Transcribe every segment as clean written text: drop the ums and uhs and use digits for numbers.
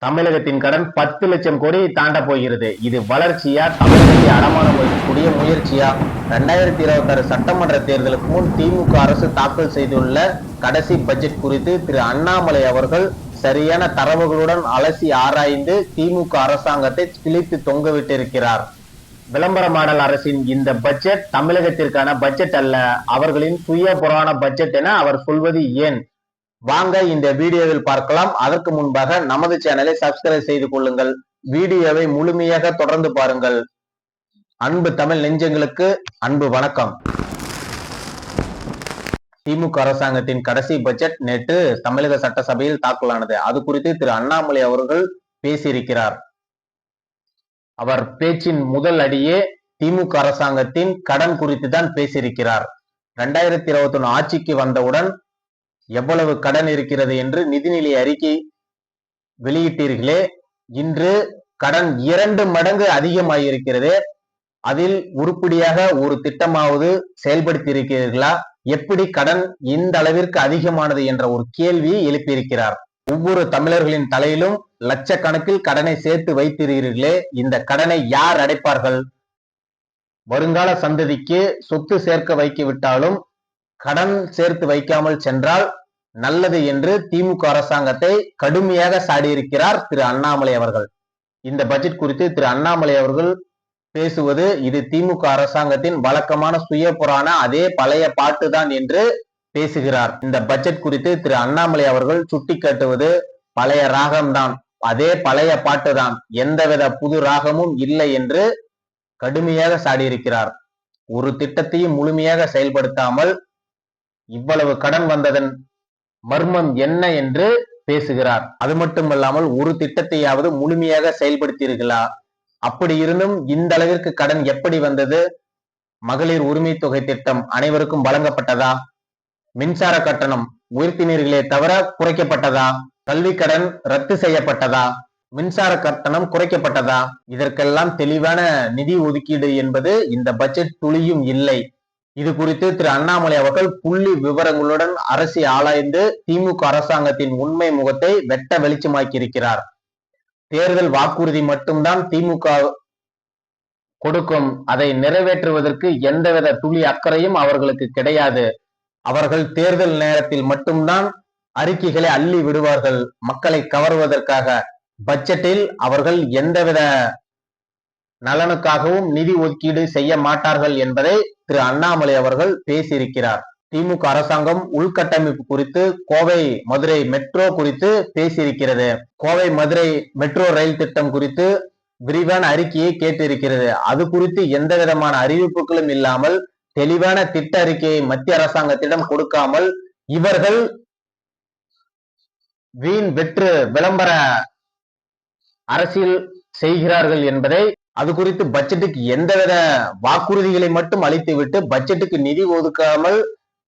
தமிழகத்தின் கடன் 10 லட்சம் கோடி தாண்ட போகிறது. இது வளர்ச்சியா, தமிழகத்தை அடமானம் வைக்கக்கூடிய முயற்சியா? 2026 சட்டமன்ற தேர்தலுக்கு முன் திமுக அரசு தாக்கல் செய்துள்ள கடைசி பட்ஜெட் குறித்து திரு அண்ணாமலை அவர்கள் சரியான தரவுகளுடன் அலசி ஆராய்ந்து திமுக அரசாங்கத்தை கிழித்து தொங்கவிட்டிருக்கிறார். விளம்பர மாடல் அரசின் இந்த பட்ஜெட் தமிழகத்திற்கான பட்ஜெட் அல்ல, அவர்களின் சுய புராண பட்ஜெட் என அவர் சொல்வது ஏன்? வாங்க இந்த வீடியோவில் பார்க்கலாம். அதற்கு முன்பாக நமது சேனலை சப்ஸ்கிரைப் செய்து கொள்ளுங்கள். வீடியோவை முழுமையாக தொடர்ந்து பாருங்கள். அன்பு தமிழ் நெஞ்சங்களுக்கு அன்பு வணக்கம். திமுக அரசாங்கத்தின் கடைசி பட்ஜெட் நேற்று தமிழக சட்டசபையில் தாக்கலானது. அது குறித்து திரு அண்ணாமலை அவர்கள் பேசியிருக்கிறார். அவர் பேச்சின் முதல் அடியே திமுக அரசாங்கத்தின் கடன் குறித்து தான் பேசியிருக்கிறார். 2021 ஆட்சிக்கு வந்தவுடன் எவ்வளவு கடன் இருக்கிறது என்று நிதிநிலை அறிக்கை வெளியிட்டீர்களே, இன்று கடன் 2 மடங்கு அதிகமாகியிருக்கிறது. அதில் உருப்படியாக ஒரு திட்டமாவது செயல்படுத்தி இருக்கிறீர்களா? எப்படி கடன் இந்த அளவிற்கு அதிகமானது என்ற ஒரு கேள்வியை எழுப்பியிருக்கிறார். ஒவ்வொரு தமிழர்களின் தலையிலும் லட்சக்கணக்கில் கடனை சேர்த்து வைத்திருக்கிறீர்களே, இந்த கடனை யார் அடைப்பார்கள்? வருங்கால சந்ததிக்கு சொத்து சேர்க்க வைக்க விட்டாலும் கடன் சேர்த்து வைக்காமல் சென்றால் நல்லது என்று திமுக அரசாங்கத்தை கடுமையாக சாடியிருக்கிறார் திரு அண்ணாமலை அவர்கள். இந்த பட்ஜெட் குறித்து திரு அண்ணாமலை அவர்கள் பேசுவது இது திமுக அரசாங்கத்தின் வழக்கமான சுய புராண அதே பழைய பாட்டுதான் என்று பேசுகிறார். இந்த பட்ஜெட் குறித்து திரு அண்ணாமலை அவர்கள் சுட்டிக்காட்டுவது பழைய ராகம்தான், அதே பழைய பாட்டுதான், எந்தவித புது ராகமும் இல்லை என்று கடுமையாக சாடியிருக்கிறார். ஒரு திட்டத்தையும் முழுமையாக செயல்படுத்தாமல் இவ்வளவு கடன் வந்ததன் மர்மம் என்ன என்று பேசுகிறார். அது மட்டுமல்லாமல் ஒரு திட்டத்தையாவது முழுமையாக செயல்படுத்தீர்களா? அப்படி இருந்தும் இந்த அளவிற்கு கடன் எப்படி வந்தது? மகளிர் உரிமை தொகை திட்டம் அனைவருக்கும் வழங்கப்பட்டதா? மின்சார கட்டணம் உயர்த்தினீர்களே தவிர குறைக்கப்பட்டதா? கல்வி கடன் ரத்து செய்யப்பட்டதா? மின்சார கட்டணம் குறைக்கப்பட்டதா? இதற்கெல்லாம் தெளிவான நிதி ஒதுக்கீடு என்பது இந்த பட்ஜெட் துளியும் இல்லை. இது குறித்து திரு அண்ணாமலை அவர்கள் புள்ளி விவரங்களுடன் அரசை ஆராய்ந்து திமுக அரசாங்கத்தின் உண்மை முகத்தை வெட்ட வெளிச்சமாக்கி இருக்கிறார். தேர்தல் வாக்குறுதி மட்டும்தான் திமுக கொடுக்கும், அதை நிறைவேற்றுவதற்கு எந்தவித துளி அக்கறையும் அவர்களுக்கு கிடையாது. அவர்கள் தேர்தல் நேரத்தில் மட்டும்தான் அறிக்கைகளை அள்ளி விடுவார்கள் மக்களை கவர்வதற்காக. பட்ஜெட்டில் அவர்கள் எந்தவித நலனுக்காகவும் நிதி ஒதுக்கீடு செய்ய மாட்டார்கள் என்பதை திரு அண்ணாமலை அவர்கள் பேசியிருக்கிறார். திமுக அரசாங்கம் உள்கட்டமைப்பு குறித்து கோவை மதுரை மெட்ரோ குறித்து பேசியிருக்கிறது. கோவை மதுரை மெட்ரோ ரயில் திட்டம் குறித்து விரிவான அறிக்கையை கேட்டிருக்கிறது. அது குறித்து எந்த விதமான அறிவிப்புகளும் இல்லாமல் தெளிவான திட்ட அறிக்கையை மத்திய அரசாங்கத்திடம் கொடுக்காமல் இவர்கள் வீண் வெற்று விளம்பர அரசியல் செய்கிறார்கள் என்பதை, அது குறித்து பட்ஜெட்டுக்கு எந்தவித வாக்குறுதிகளை மட்டும் அளித்துவிட்டு பட்ஜெட்டுக்கு நிதி ஒதுக்காமல்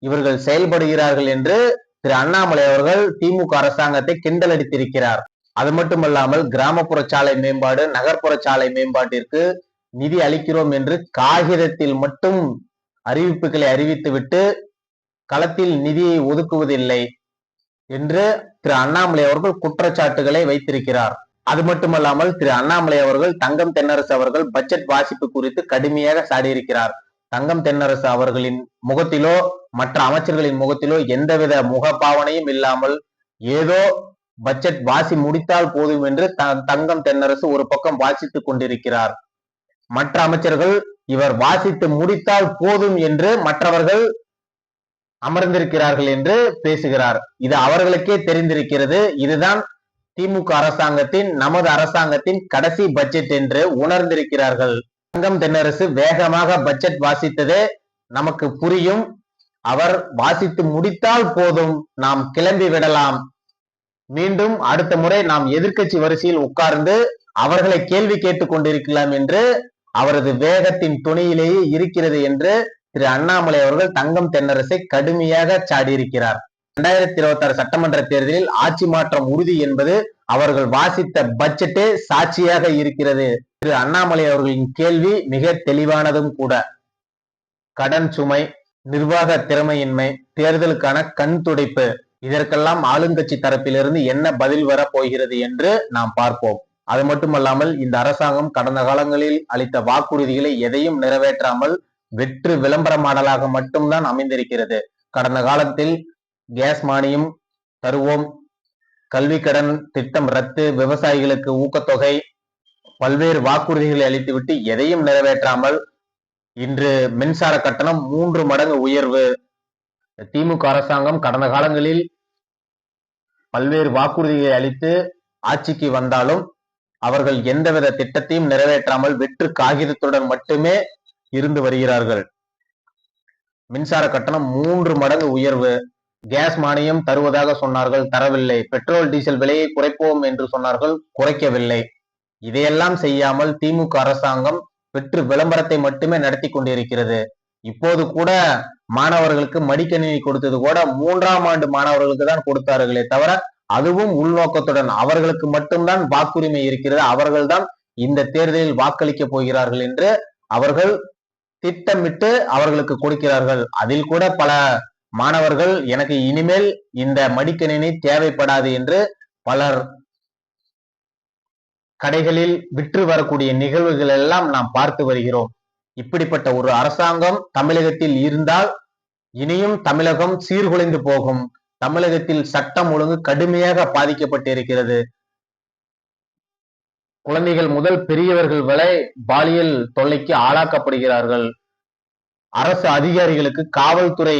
இவர்கள் செயல்படுகிறார்கள் என்று திரு அண்ணாமலை அவர்கள் திமுக அரசாங்கத்தை கிண்டல் அடித்திருக்கிறார். அது மட்டுமல்லாமல் கிராமப்புற சாலை மேம்பாடு, நகர்ப்புற சாலை மேம்பாட்டிற்கு நிதி அளிக்கிறோம் என்று காகிதத்தில் மட்டும் அறிவிப்புகளை அறிவித்துவிட்டு களத்தில் நிதியை ஒதுக்குவதில்லை என்று திரு அண்ணாமலை அவர்கள் குற்றச்சாட்டுகளை வைத்திருக்கிறார். அது மட்டுமல்லாமல் திரு அண்ணாமலை அவர்கள் தங்கம் தென்னரசு அவர்கள் பட்ஜெட் வாசிப்பு குறித்து கடுமையாக சாடியிருக்கிறார். தங்கம் தென்னரசு அவர்களின் முகத்திலோ மற்ற அமைச்சர்களின் முகத்திலோ எந்தவித முகபாவனையும் இல்லாமல் ஏதோ பட்ஜெட் வாசி முடித்தால் போதும் என்று தங்கம் தென்னரசு ஒரு பக்கம் வாசித்துக் கொண்டிருக்கிறார். மற்ற அமைச்சர்கள் இவர் வாசித்து முடித்தால் போதும் என்று மற்றவர்கள் அமர்ந்திருக்கிறார்கள் என்று பேசுகிறார். இது அவர்களுக்கே தெரிந்திருக்கிறது. இதுதான் திமுக அரசாங்கத்தின், நமது அரசாங்கத்தின் கடைசி பட்ஜெட் என்று உணர்ந்திருக்கிறார்கள். தங்கம் தென்னரசு வேகமாக பட்ஜெட் வாசித்ததே நமக்கு புரியும். அவர் வாசித்து முடித்தால் போதும், நாம் கிளம்பி விடலாம், மீண்டும் அடுத்த முறை நாம் எதிர்க்கட்சி வரிசையில் உட்கார்ந்து அவர்களை கேள்வி கேட்டுக் கொண்டிருக்கலாம் என்று அவரது வேகத்தின் துணையிலேயே இருக்கிறது என்று திரு அண்ணாமலை அவர்கள் தங்கம் தென்னரசை கடுமையாக சாடியிருக்கிறார். 2026 சட்டமன்ற தேர்தலில் ஆட்சி மாற்றம் உறுதி என்பது அவர்கள் வாசித்த பட்ஜெட்டே சாட்சியாக இருக்கிறது. திரு அண்ணாமலை அவர்களின் கேள்வி மிக தெளிவானதும் கூட. கடன் சுமை, நிர்வாக திறமையின்மை, தேர்தலுக்கான கண் துடைப்பு, இதற்கெல்லாம் ஆளுங்கட்சி தரப்பிலிருந்து என்ன பதில் வர போகிறது என்று நாம் பார்ப்போம். அது மட்டுமல்லாமல் இந்த அரசாங்கம் கடந்த காலங்களில் அளித்த வாக்குறுதிகளை எதையும் நிறைவேற்றாமல் வெற்று விளம்பர மாடலாக மட்டும்தான் அமைந்திருக்கிறது. கடந்த காலத்தில் கேஸ் மானியம் தருவோம், கல்வி கடன் திட்டம் ரத்து, விவசாயிகளுக்கு ஊக்கத்தொகை, பல்வேறு வாக்குறுதிகளை அளித்துவிட்டு எதையும் நிறைவேற்றாமல் இன்று மின்சார கட்டணம் 3 மடங்கு உயர்வு. திமுக அரசாங்கம் கடந்த காலங்களில் பல்வேறு வாக்குறுதிகளை அளித்து ஆட்சிக்கு வந்தாலும் அவர்கள் எந்தவித திட்டத்தையும் நிறைவேற்றாமல் வெற்று காகிதத்துடன் மட்டுமே இருந்து வருகிறார்கள். மின்சார கட்டணம் 3 மடங்கு உயர்வு, கேஸ் மானியம் தருவதாக சொன்னார்கள், தரவில்லை. பெட்ரோல் டீசல் விலையை குறைப்போம் என்று சொன்னார்கள், குறைக்கவில்லை. இதையெல்லாம் செய்யாமல் திமுக அரசாங்கம் வெற்று விளம்பரத்தை மட்டுமே நடத்தி கொண்டிருக்கிறது. இப்போது கூட மாணவர்களுக்கு மடிக்கணினி கொடுத்தது கூட 3ஆம் ஆண்டு மாணவர்களுக்கு தான் கொடுத்தார்களே தவிர, அதுவும் உள்நோக்கத்துடன் அவர்களுக்கு மட்டும்தான் வாக்குரிமை இருக்கிறது, அவர்கள்தான் இந்த தேர்தலில் வாக்களிக்க போகிறார்கள் என்று அவர்கள் திட்டமிட்டு அவர்களுக்கு கொடுக்கிறார்கள். அதில் கூட பல மாணவர்கள் எனக்கு இனிமேல் இந்த மடிக்கணினி தேவைப்படாது என்று பலர் கடைகளில் விற்று வரக்கூடிய நிகழ்வுகள் எல்லாம் நாம் பார்த்து வருகிறோம். இப்படிப்பட்ட ஒரு அரசாங்கம் தமிழகத்தில் இருந்தால் இனியும் தமிழகம் சீர்குலைந்து போகும். தமிழகத்தில் சட்டம் ஒழுங்கு கடுமையாக பாதிக்கப்பட்டிருக்கிறது. குழந்தைகள் முதல் பெரியவர்கள் வரை பாலியல் தொல்லைக்கு ஆளாக்கப்படுகிறார்கள். அரசு அதிகாரிகளுக்கு, காவல்துறை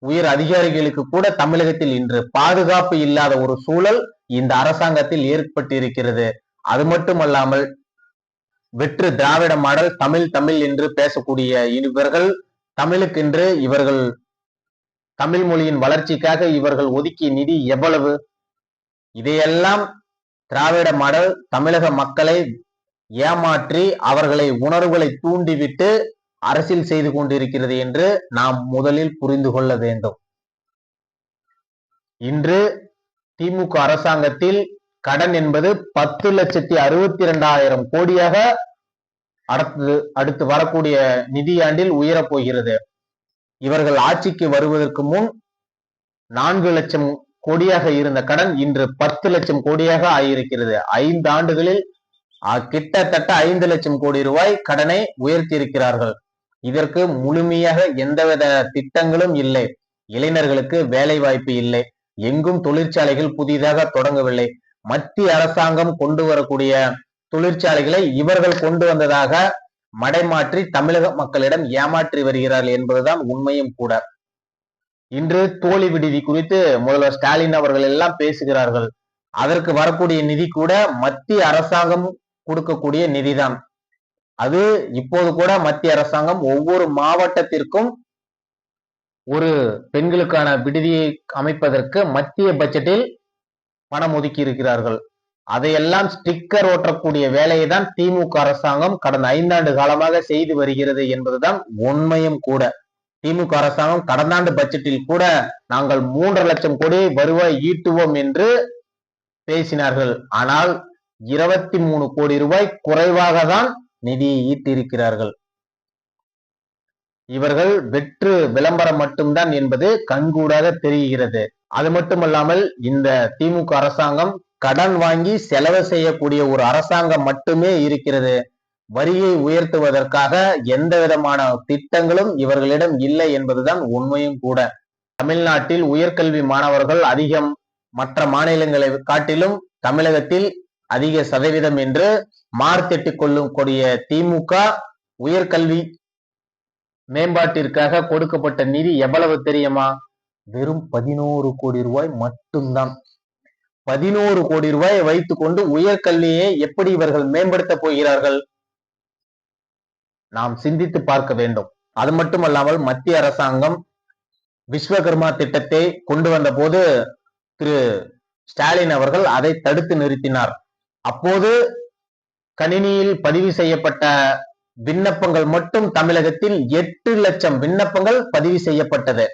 உயர் அதிகாரிகளுக்கு கூட தமிழகத்தில் இன்று பாதுகாப்பு இல்லாத ஒரு சூழல் இந்த அரசாங்கத்தில் ஏற்பட்டிருக்கிறது. அது மட்டுமல்லாமல் வெற்று திராவிட மாடல் தமிழ் தமிழ் என்று பேசக்கூடிய இவர்கள் தமிழுக்கென்று இவர்கள் தமிழ் மொழியின் வளர்ச்சிக்காக இவர்கள் ஒதுக்கிய நிதி எவ்வளவு? இதையெல்லாம் திராவிட மாடல் தமிழக மக்களை ஏமாற்றி அவர்களை உணர்வுகளை தூண்டிவிட்டு அரசியல் செய்து கொண்டிருக்கிறது என்று நாம் முதலில் புரிந்து கொள்ள வேண்டும். இன்று திமுக அரசாங்கத்தில் கடன் என்பது 10,62,000 கோடியாக அடுத்து வரக்கூடிய நிதியாண்டில் உயரப் போகிறது. இவர்கள் ஆட்சிக்கு வருவதற்கு முன் 4 லட்சம் கோடியாக இருந்த கடன் இன்று 10 லட்சம் கோடியாக ஆகியிருக்கிறது. 5 ஆண்டுகளில் கிட்டத்தட்ட 5 லட்சம் கோடி ரூபாய் கடனை உயர்த்தி இருக்கிறார்கள். இதற்கு முழுமையாக எந்தவித திட்டங்களும் இல்லை. இளைஞர்களுக்கு வேலை வாய்ப்பு இல்லை, எங்கும் தொழிற்சாலைகள் புதிதாக தொடங்கவில்லை. மத்திய அரசாங்கம் கொண்டு வரக்கூடிய தொழிற்சாலைகளை இவர்கள் கொண்டு வந்ததாக மடைமாற்றி தமிழக மக்களிடம் ஏமாற்றி வருகிறார்கள் என்பதுதான் உண்மையும் கூட. இன்று தோழி விடுதி குறித்து முதல்வர் ஸ்டாலின் அவர்கள் எல்லாம் பேசுகிறார்கள். அதற்கு வரக்கூடிய நிதி கூட மத்திய அரசாங்கம் கொடுக்கக்கூடிய நிதிதான். அது இப்போது கூட மத்திய அரசாங்கம் ஒவ்வொரு மாவட்டத்திற்கும் ஒரு பெண்களுக்கான விடுதியை அமைப்பதற்கு மத்திய பட்ஜெட்டில் பணம் ஒதுக்கி இருக்கிறார்கள். அதையெல்லாம் ஸ்டிக்கர் ஓட்டக்கூடிய வேலையை தான் திமுக அரசாங்கம் கடந்த 5 ஆண்டு காலமாக செய்து வருகிறது என்பதுதான் உண்மையும் கூட. திமுக அரசாங்கம் கடந்த ஆண்டு பட்ஜெட்டில் கூட நாங்கள் 3.5 லட்சம் கோடி வருவாய் ஈட்டுவோம் என்று பேசினார்கள். ஆனால் 23 கோடி ரூபாய் குறைவாக தான் நிதியை ஈட்டியிருக்கிறார்கள். இவர்கள் வெற்று விளம்பரம் மட்டும்தான் என்பது கண்கூடாக தெரிகிறது. அது மட்டுமல்லாமல் இந்த திமுக அரசாங்கம் கடன் வாங்கி செலவு செய்யக்கூடிய ஒரு அரசாங்கம் மட்டுமே இருக்கிறது. வரியை உயர்த்துவதற்காக எந்த விதமான திட்டங்களும் இவர்களிடம் இல்லை என்பதுதான் உண்மையும் கூட. தமிழ்நாட்டில் உயர்கல்வி மாணவர்கள் அதிகம், மற்ற மாநிலங்களை காட்டிலும் தமிழகத்தில் அதிக சதவீதம் என்று மார்த்தெட்டிக் கொள்ளும் கூடிய திமுக உயர்கல்வி மேம்பாட்டிற்காக கொடுக்கப்பட்ட நிதி எவ்வளவு தெரியுமா? வெறும் 11 கோடி ரூபாய் மட்டும்தான். 11 கோடி ரூபாயை வைத்துக் கொண்டு உயர்கல்வியை எப்படி இவர்கள் மேம்படுத்த போகிறார்கள்? நாம் சிந்தித்து பார்க்க வேண்டும். அது மட்டுமல்லாமல் மத்திய அரசாங்கம் விஸ்வகர்மா திட்டத்தை கொண்டு வந்த போது திரு ஸ்டாலின் அவர்கள் அதை தடுத்து நிறுத்தினார். அப்போது கணினியில் பதிவு செய்யப்பட்ட விண்ணப்பங்கள் மட்டும் தமிழகத்தில் 8 லட்சம் விண்ணப்பங்கள் பதிவு செய்யப்பட்டது.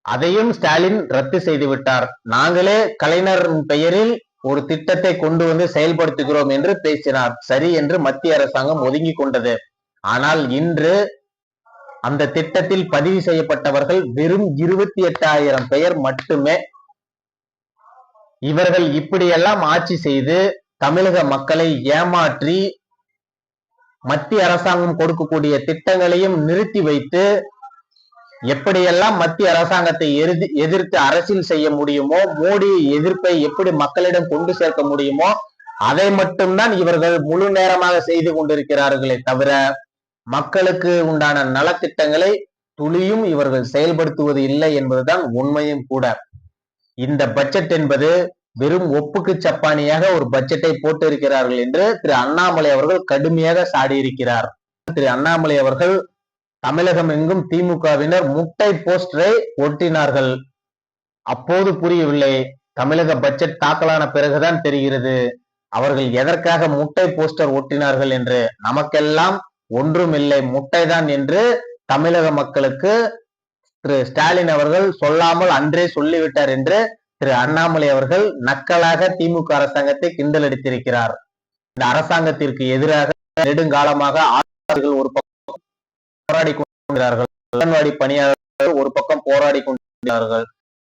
அதையும் ஸ்டாலின் ரத்து செய்து விட்டார். நாங்களே கலைஞர் பெயரில் ஒரு திட்டத்தை கொண்டு வந்து செயல்படுத்துகிறோம் என்று பேசினார். சரி என்று மத்திய அரசாங்கம் ஒதுங்கி கொண்டது. ஆனால் இன்று அந்த திட்டத்தில் பதிவு செய்யப்பட்டவர்கள் வெறும் 28,000 பெயர் மட்டுமே. இவர்கள் இப்படியெல்லாம் ஆட்சி செய்து தமிழக மக்களை ஏமாற்றி மத்திய அரசாங்கம் கொடுக்கக்கூடிய திட்டங்களையும் நிறுத்தி வைத்து எப்படியெல்லாம் மத்திய அரசாங்கத்தை எதிர்த்து அரசியல் செய்ய முடியுமோ, மோடி எதிர்ப்பை எப்படி மக்களிடம் கொண்டு சேர்க்க முடியுமோ அதை மட்டும்தான் இவர்கள் முழு நேரமாக செய்து கொண்டிருக்கிறார்களே தவிர மக்களுக்கு உண்டான நலத்திட்டங்களை துளியும் இவர்கள் செயல்படுத்துவது இல்லை என்பதுதான் உண்மையும் கூட. இந்த பட்ஜெட் என்பது வெறும் ஒப்புக்கு சப்பானியாக ஒரு பட்ஜெட்டை போட்டு இருக்கிறார்கள் என்று திரு அண்ணாமலை அவர்கள் கடுமையாக சாடியிருக்கிறார். திரு அண்ணாமலை அவர்கள் தமிழகம் எங்கும் திமுகவினர் முட்டை போஸ்டரை ஒட்டினார்கள். அப்போது புரியவில்லை, தமிழக பட்ஜெட் தாக்கலான பிறகுதான் தெரிகிறது அவர்கள் எதற்காக முட்டை போஸ்டர் ஒட்டினார்கள் என்று. நமக்கெல்லாம் ஒன்றுமில்லை, முட்டைதான் என்று தமிழக மக்களுக்கு திரு ஸ்டாலின் அவர்கள் சொல்லாமல் அன்றே சொல்லிவிட்டார் என்று திரு அண்ணாமலை அவர்கள் நக்கலாக திமுக அரசாங்கத்தை கிண்டல் அடித்திருக்கிறார். இந்த அரசாங்கத்திற்கு எதிராக நெடுங்காலமாக ஆசிரியர்கள் ஒரு பக்கம் போராடி கொண்டிருக்கிறார்கள், அங்கன்வாடி பணியாளர்கள் ஒரு பக்கம் போராடி கொண்டிருக்கிறார்கள்,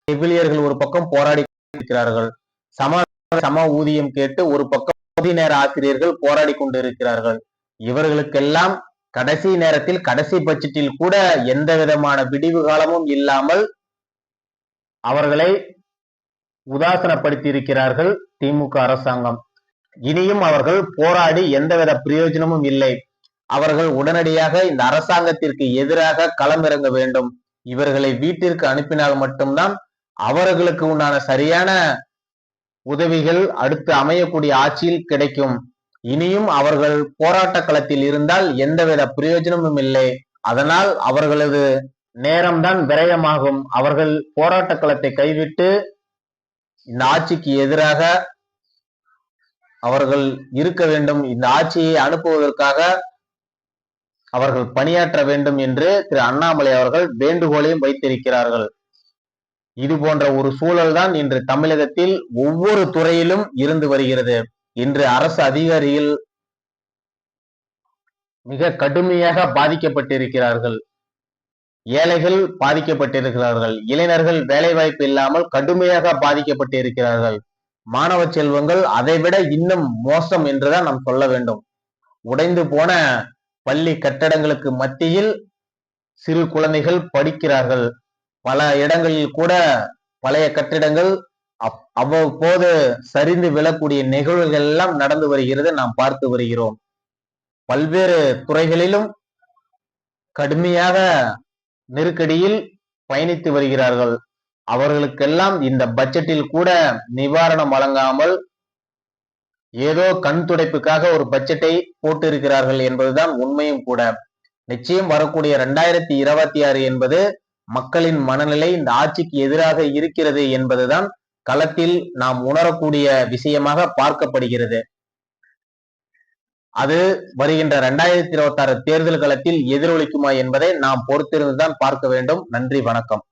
செவிலியர்கள் ஒரு பக்கம் போராடி கொண்டிருக்கிறார்கள், சம ஊதியம் கேட்டு ஒரு பக்கம் பகுதி நேர ஆசிரியர்கள் போராடி கொண்டிருக்கிறார்கள். இவர்களுக்கெல்லாம் கடைசி நேரத்தில் கடைசி பட்ஜெட்டில் கூட எந்த விதமான விடிவு காலமும் இல்லாமல் அவர்களை உதாசனப்படுத்தி இருக்கிறார்கள் திமுக அரசாங்கம். இனியும் அவர்கள் போராடி எந்தவித பிரயோஜனமும் இல்லை. அவர்கள் உடனடியாக இந்த அரசாங்கத்திற்கு எதிராக களமிறங்க வேண்டும். இவர்களை வீட்டிற்கு அனுப்பினால் மட்டும்தான் அவர்களுக்கு உண்டான சரியான உதவிகள் அடுத்து அமையக்கூடிய ஆட்சியில் கிடைக்கும். இனியும் அவர்கள் போராட்ட களத்தில் இருந்தால் எந்தவித பிரயோஜனமும் இல்லை. அதனால் அவர்களது நேரம்தான் விரயமாகும். அவர்கள் போராட்ட களத்தை கைவிட்டு இந்த ஆட்சிக்கு எதிராக அவர்கள் இருக்க வேண்டும், இந்த ஆட்சியை அனுப்புவதற்காக அவர்கள் பணியாற்ற வேண்டும் என்று திரு அண்ணாமலை அவர்கள் வேண்டுகோளையும் வைத்திருக்கிறார்கள். இது போன்ற ஒரு சூழல் தான் இன்று தமிழகத்தில் ஒவ்வொரு துறையிலும் இருந்து வருகிறது. இன்று அரசு அதிகாரிகள் மிக கடுமையாக பாதிக்கப்பட்டிருக்கிறார்கள், ஏழைகள் பாதிக்கப்பட்டிருக்கிறார்கள், இளைஞர்கள் வேலைவாய்ப்பு இல்லாமல் கடுமையாக பாதிக்கப்பட்டிருக்கிறார்கள், மாணவ செல்வங்கள் அதைவிட இன்னும் மோசம் என்றுதான் நாம் சொல்ல வேண்டும். உடைந்து போன பள்ளி கட்டடங்களுக்கு மத்தியில் சிறு குழந்தைகள் படிக்கிறார்கள். பல இடங்களில் கூட பழைய கட்டிடங்கள் அவ்வப்போது சரிந்து விழக்கூடிய நிகழ்வுகள் எல்லாம் நடந்து வருகிறது, நாம் பார்த்து வருகிறோம். பல்வேறு துறைகளிலும் கடுமையாக நெருக்கடியில் பயணித்து வருகிறார்கள். அவர்களுக்கெல்லாம் இந்த பட்ஜெட்டில் கூட நிவாரணம் வழங்காமல் ஏதோ கண் துடைப்புக்காக ஒரு பட்ஜெட்டை போட்டு இருக்கிறார்கள் என்பதுதான் உண்மையும் கூட. நிச்சயம் வரக்கூடிய 2026 என்பது மக்களின் மனநிலை இந்த ஆட்சிக்கு எதிராக இருக்கிறது என்பதுதான் களத்தில் நாம் உணரக்கூடிய விஷயமாக பார்க்கப்படுகிறது. அது வருகின்ற 2026 தேர்தல் களத்தில் எதிரொலிக்குமா என்பதை நாம் பொறுத்திருந்துதான் பார்க்க வேண்டும். நன்றி, வணக்கம்.